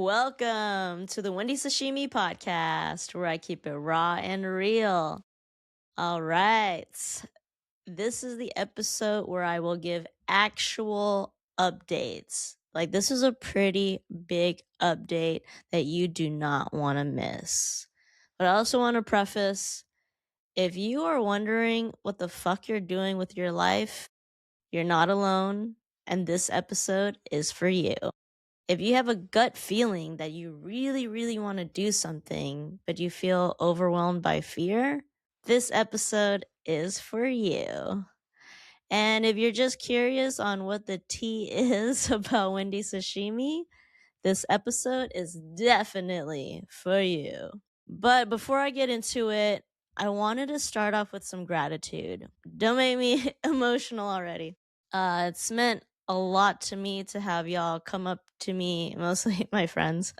Welcome to the Wendy Sashimi podcast, where I keep it raw and real. All right. This is the episode where I will give actual updates. Like, this is a pretty big update that you do not want to miss. But I also want to preface, if you are wondering what the fuck you're doing with your life, you're not alone, and this episode is for you. If you have a gut feeling that you really, really want to do something, but you feel overwhelmed by fear, this episode is for you. And if you're just curious on what the tea is about Wendy Sashimi, this episode is definitely for you. But before I get into it, I wanted to start off with some gratitude. Don't make me emotional already. It's meant a lot to me to have y'all come up to me, mostly my friends,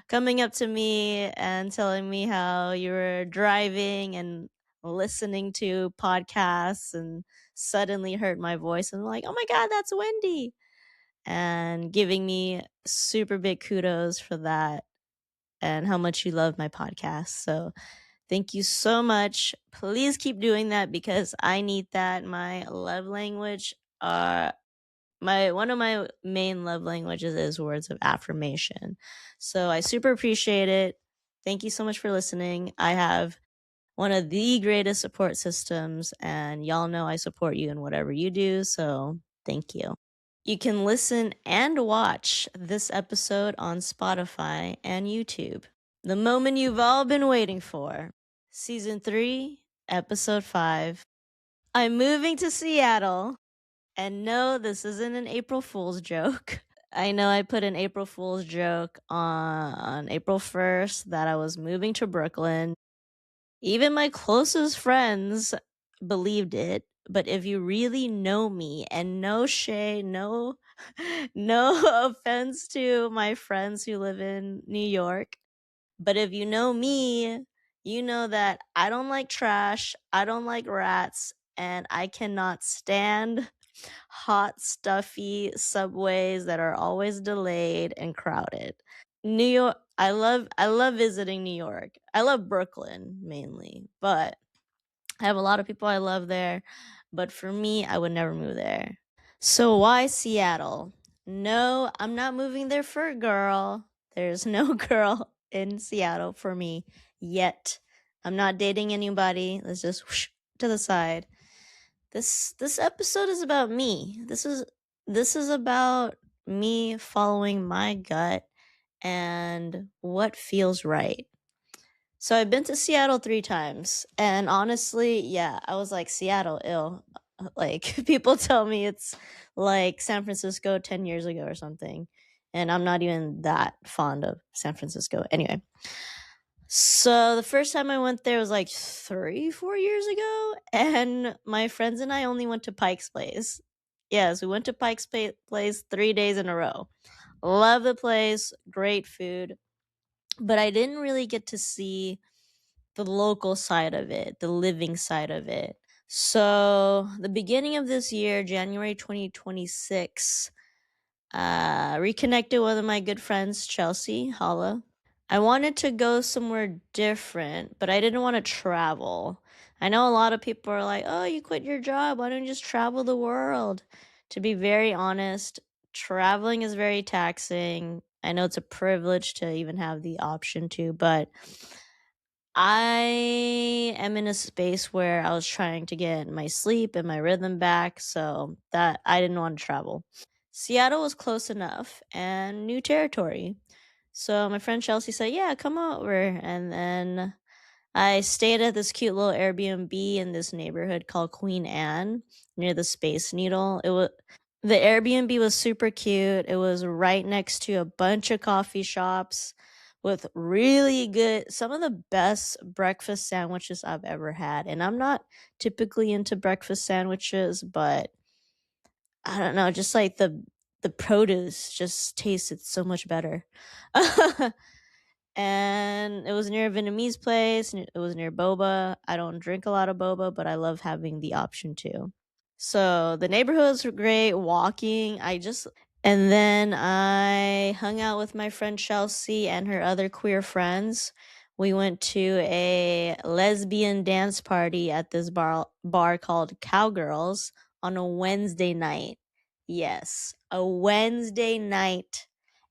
coming up to me and telling me how you were driving and listening to podcasts and suddenly heard my voice and like, oh my God, that's Wendy. And giving me super big kudos for that and how much you love my podcast. So thank you so much. Please keep doing that because I need that. My love language one of my main love languages is words of affirmation. So I super appreciate it. Thank you so much for listening. I have one of the greatest support systems, and y'all know I support you in whatever you do, so thank you. You can listen and watch this episode on Spotify and YouTube. The moment you've all been waiting for. Season 3, Episode 5. I'm moving to Seattle. And no, this isn't an April Fool's joke. I know I put an April Fool's joke on April 1st that I was moving to Brooklyn. Even my closest friends believed it. But if you really know me, and no shade, no offense to my friends who live in New York, but if you know me, you know that I don't like trash, I don't like rats, and I cannot stand hot, stuffy subways that are always delayed and crowded. New York, I love visiting New York. I love Brooklyn mainly, but I have a lot of people I love there. But for me, I would never move there. So why Seattle? No, I'm not moving there for a girl. There's no girl in Seattle for me yet. I'm not dating anybody. Let's just whoosh to the side. This episode is about me. This is about me following my gut and what feels right. So I've been to Seattle 3 times, and honestly, yeah, I was like, Seattle, ill. Like, people tell me it's like San Francisco 10 years ago or something, and I'm not even that fond of San Francisco. Anyway, so the first time I went there was like 3-4 years ago, and my friends and I only went to Pike's Place. Yes, we went to Pike's Place 3 days in a row. Love the place, great food, but I didn't really get to see the local side of it, the living side of it. So the beginning of this year, January 2026, reconnected with one of my good friends, Chelsea Holla. I wanted to go somewhere different, but I didn't want to travel. I know a lot of people are like, oh, you quit your job. Why don't you just travel the world? To be very honest, traveling is very taxing. I know it's a privilege to even have the option to, but I am in a space where I was trying to get my sleep and my rhythm back, so that I didn't want to travel. Seattle was close enough and new territory. So my friend Chelsea said, yeah, come over. And then I stayed at this cute little Airbnb in this neighborhood called Queen Anne near the Space Needle. The Airbnb was super cute. It was right next to a bunch of coffee shops with really good, some of the best breakfast sandwiches I've ever had. And I'm not typically into breakfast sandwiches, but I don't know, just like the produce just tasted so much better. And it was near a Vietnamese place, and it was near boba. I don't drink a lot of boba, but I love having the option to. So the neighborhoods were great. Walking, And then I hung out with my friend Chelsea and her other queer friends. We went to a lesbian dance party at this bar called Cowgirls on a Wednesday night. Yes, a Wednesday night.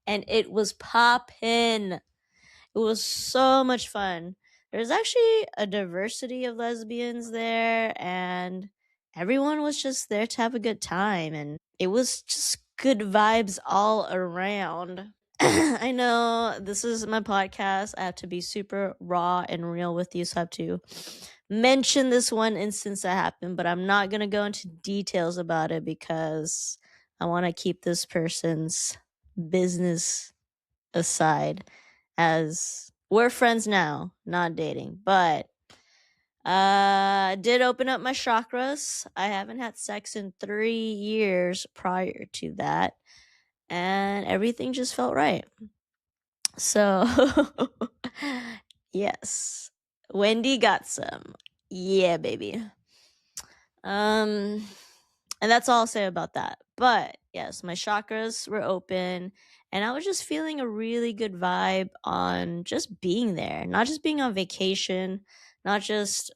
And it was poppin'. It was so much fun. There's actually a diversity of lesbians there, and everyone was just there to have a good time, and it was just good vibes all around. I know this is my podcast. I have to be super raw and real with you, so I have to mention this one instance that happened, but I'm not going to go into details about it because I want to keep this person's business aside, as we're friends now, not dating. But did open up my chakras. I haven't had sex in 3 years prior to that, and everything just felt right. So yes, Wendy got some. Yeah, baby. And that's all I'll say about that. But yes, my chakras were open, and I was just feeling a really good vibe on just being there, not just being on vacation, not just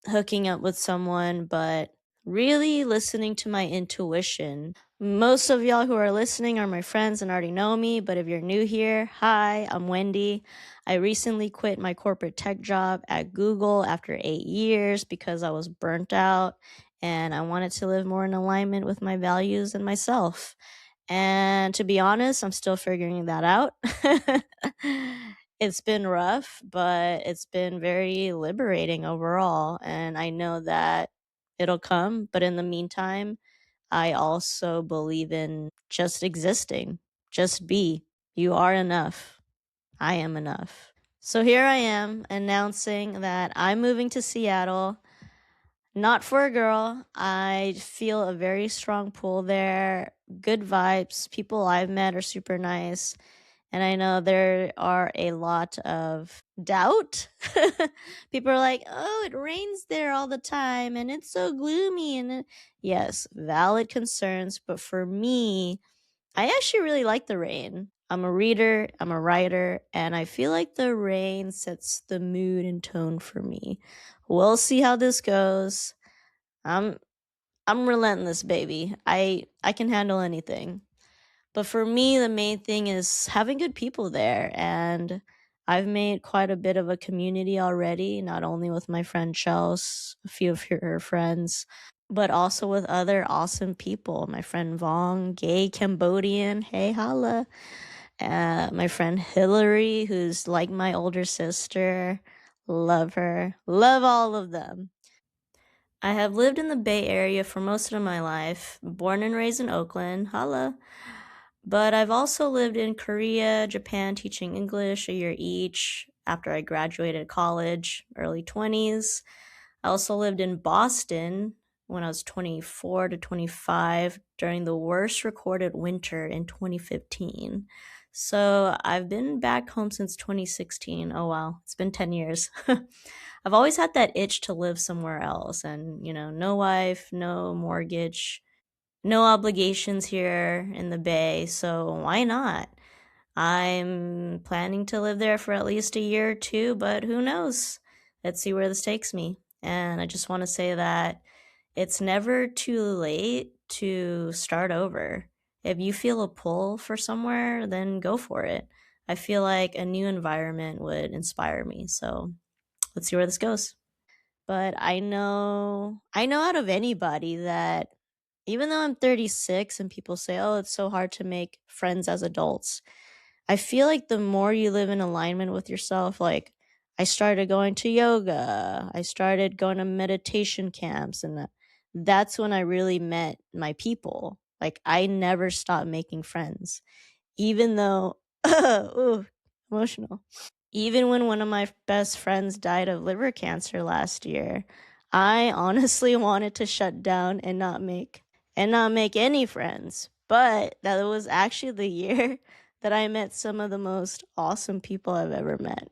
hooking up with someone, but really listening to my intuition. Most of y'all who are listening are my friends and already know me, but if you're new here, hi, I'm Wendy. I recently quit my corporate tech job at Google after 8 years because I was burnt out and I wanted to live more in alignment with my values and myself. And to be honest, I'm still figuring that out. It's been rough, but it's been very liberating overall. And I know that it'll come. But in the meantime, I also believe in just existing. Just be. You are enough. I am enough. So here I am announcing that I'm moving to Seattle. Not for a girl. I feel a very strong pull there. Good vibes. People I've met are super nice. And I know there are a lot of doubt. People are like, oh, it rains there all the time and it's so gloomy. And yes, valid concerns. But for me, I actually really like the rain. I'm a reader, I'm a writer, and I feel like the rain sets the mood and tone for me. We'll see how this goes. I'm relentless, baby. I can handle anything. But for me, the main thing is having good people there. And I've made quite a bit of a community already, not only with my friend Chels, a few of her friends, but also with other awesome people. My friend Vong, gay Cambodian, hey holla. My friend Hillary, who's like my older sister. Love her. Love all of them. I have lived in the Bay Area for most of my life, born and raised in Oakland, holla. But I've also lived in Korea, Japan, teaching English a year each after I graduated college, early 20s. I also lived in Boston when I was 24 to 25 during the worst recorded winter in 2015. So I've been back home since 2016. Oh wow, it's been 10 years. I've always had that itch to live somewhere else, and no wife, no mortgage, no obligations here in the Bay, so why not? I'm planning to live there for at least a year or two, but who knows? Let's see where this takes me. And I just want to say that it's never too late to start over. If you feel a pull for somewhere, then go for it. I feel like a new environment would inspire me. So let's see where this goes. But I know out of anybody that even though I'm 36 and people say, "Oh, it's so hard to make friends as adults." I feel like the more you live in alignment with yourself, like I started going to yoga, I started going to meditation camps, and that's when I really met my people. Like I never stopped making friends, even though, ooh, emotional. Even when one of my best friends died of liver cancer last year, I honestly wanted to shut down and not make any friends. But that was actually the year that I met some of the most awesome people I've ever met.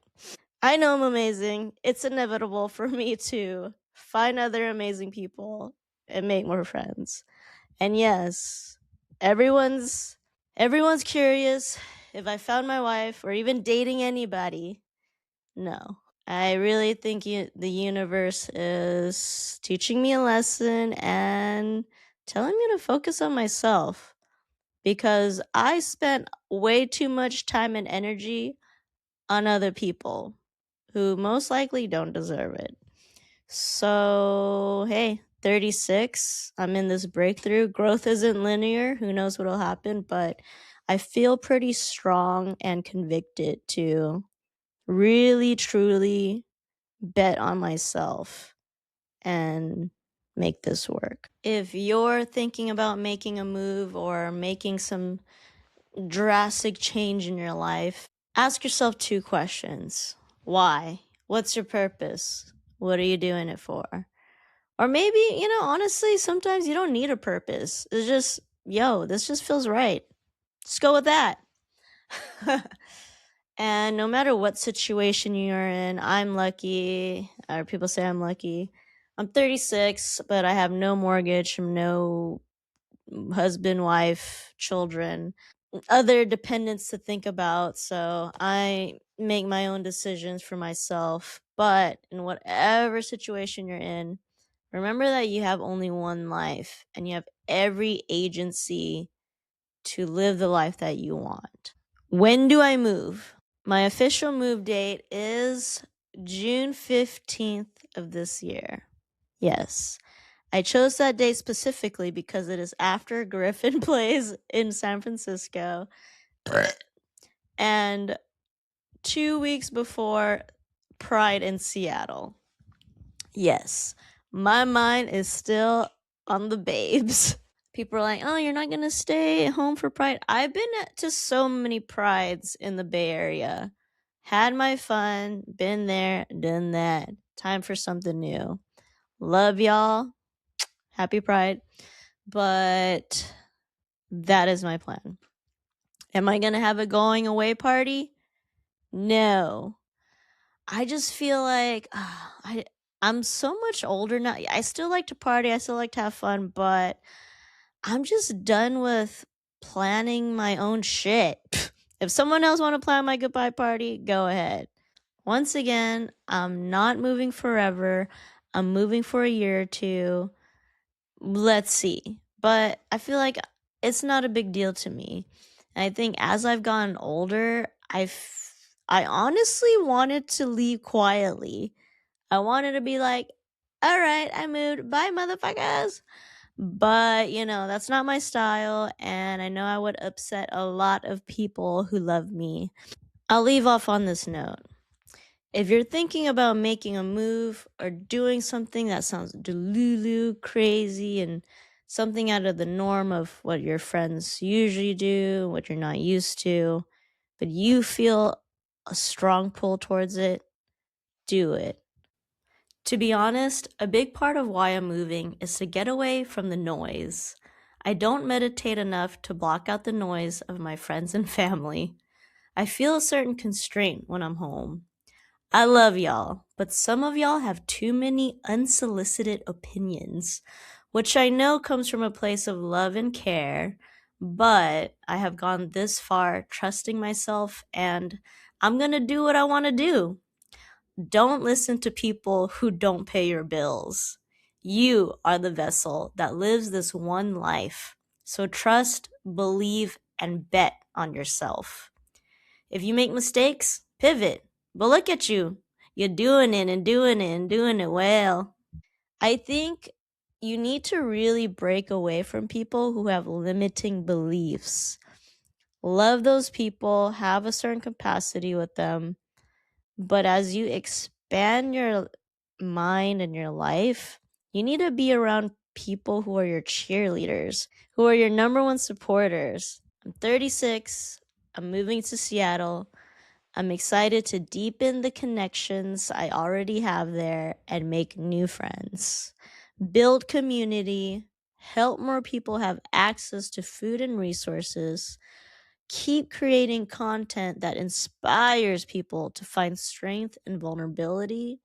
I know I'm amazing. It's inevitable for me to find other amazing people and make more friends. And yes, everyone's curious if I found my wife or even dating anybody. No. I really think the universe is teaching me a lesson and telling me to focus on myself because I spent way too much time and energy on other people who most likely don't deserve it. So, hey, 36, I'm in this breakthrough. Growth isn't linear. Who knows what'll happen, but I feel pretty strong and convicted to really, truly bet on myself and make this work. If you're thinking about making a move or making some drastic change in your life, ask yourself 2 questions. Why? What's your purpose? What are you doing it for? Or maybe, honestly, sometimes you don't need a purpose. It's just, this just feels right. Just go with that. And no matter what situation you're in, I'm lucky, or people say I'm lucky. I'm 36, but I have no mortgage, no husband, wife, children, other dependents to think about. So I make my own decisions for myself. But in whatever situation you're in, remember that you have only one life and you have every agency to live the life that you want. When do I move? My official move date is June 15th of this year. Yes. I chose that date specifically because it is after Griffin plays in San Francisco and 2 weeks before Pride in Seattle. Yes, my mind is still on the babes. People are like, oh, you're not going to stay home for Pride. I've been to so many Prides in the Bay Area. Had my fun, been there, done that. Time for something new. Love y'all. Happy Pride. But that is my plan. Am I going to have a going away party? No. I just feel like I'm so much older now. I still like to party. I still like to have fun, but I'm just done with planning my own shit. If someone else want to plan my goodbye party, go ahead. Once again, I'm not moving forever. I'm moving for a year or two. Let's see. But I feel like it's not a big deal to me. And I think as I've gotten older, I honestly wanted to leave quietly. I wanted to be like, all right, I moved. Bye, motherfuckers. But, that's not my style. And I know I would upset a lot of people who love me. I'll leave off on this note. If you're thinking about making a move or doing something that sounds delulu, crazy, and something out of the norm of what your friends usually do, what you're not used to, but you feel a strong pull towards it, do it. To be honest, a big part of why I'm moving is to get away from the noise. I don't meditate enough to block out the noise of my friends and family. I feel a certain constraint when I'm home. I love y'all, but some of y'all have too many unsolicited opinions, which I know comes from a place of love and care, but I have gone this far trusting myself and I'm gonna do what I wanna do. Don't listen to people who don't pay your bills. You are the vessel that lives this one life. So trust, believe, and bet on yourself. If you make mistakes, pivot. But look at you. You're doing it and doing it and doing it well. I think you need to really break away from people who have limiting beliefs. Love those people, have a certain capacity with them. But as you expand your mind and your life, you need to be around people who are your cheerleaders, who are your number one supporters. I'm 36. I'm moving to Seattle. I'm excited to deepen the connections I already have there and make new friends. Build community, help more people have access to food and resources, keep creating content that inspires people to find strength and vulnerability,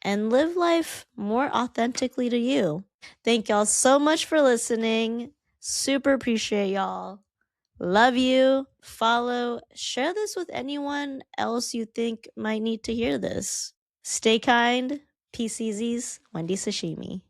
and live life more authentically to you. Thank y'all so much for listening. Super appreciate y'all. Love you. Follow. Share this with anyone else you think might need to hear this. Stay kind. Peace easies. Wendy Sashimi.